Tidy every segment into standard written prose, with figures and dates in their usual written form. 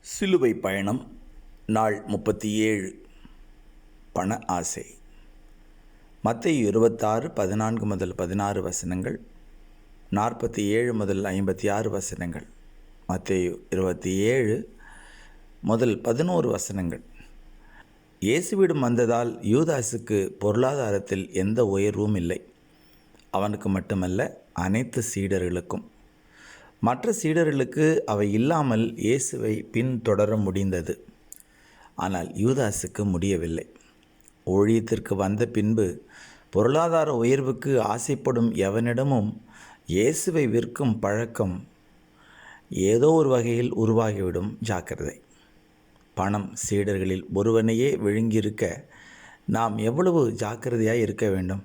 சிலுவை பயணம் நாள் 37. பண ஆசை. மத்தேயு 26 முதல் 16 வசனங்கள், 47 முதல் 56 வசனங்கள், மத்தேயு 27 முதல் 11 வசனங்கள். இயேசுவிடம் வந்ததால் யூதாசுக்கு பொருளாதாரத்தில் எந்த உயர்வும் இல்லை. அவனுக்கு மட்டுமல்ல, அனைத்து சீடர்களுக்கும். மற்ற சீடர்களுக்கு அவை இல்லாமல் இயேசுவை பின்தொடர முடிந்தது. ஆனால் யூதாசுக்கு முடியவில்லை. ஊழியத்திற்கு வந்த பின்பு பொருளாதார உயர்வுக்கு ஆசைப்படும் எவனிடமும் இயேசுவை விற்கும் பழக்கம் ஏதோ ஒரு வகையில் உருவாகிவிடும். ஜாக்கிரதை. பணம் சீடர்களில் ஒருவனையே விழுங்கியிருக்க நாம் எவ்வளவு ஜாக்கிரதையாய் இருக்க வேண்டும்.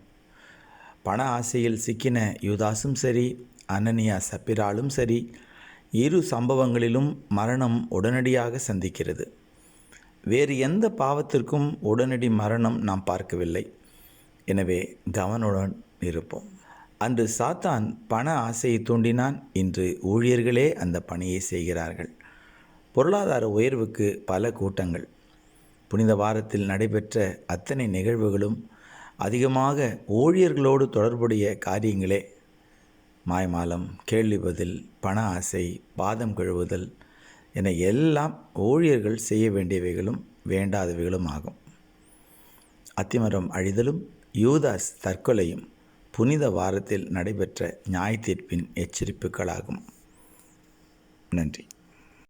பண ஆசையில் சிக்கின யூதாசும் சரி, அனனியா சப்பிராலும் சரி, இரு சம்பவங்களிலும் மரணம் உடனடியாக சந்திக்கிறது. வேறு எந்த பாவத்திற்கும் உடனடி மரணம் நாம் பார்க்கவில்லை. எனவே கவனமுடன் இருப்போம். அன்று சாத்தான் பண ஆசையை தூண்டினான். இன்று ஊழியர்களே அந்த பணியை செய்கிறார்கள். பொருளாதார உயர்வுக்கு பல கூட்டங்கள். புனித வாரத்தில் நடைபெற்ற அத்தனை நிகழ்வுகளும் அதிகமாக ஊழியர்களோடு தொடர்புடைய காரியங்களே. மாய்மாலம், கேள்வி பதில், பண ஆசை, பாதம் கழுவுதல் என எல்லாம் ஊழியர்கள் செய்ய வேண்டியவைகளும் வேண்டாதவைகளும் ஆகும். அத்திமரம் அழிதலும் யூதாஸ் தற்கொலையும் புனித வாரத்தில் நடைபெற்ற நியாய தீர்ப்பின் எச்சரிப்புகளாகும். நன்றி.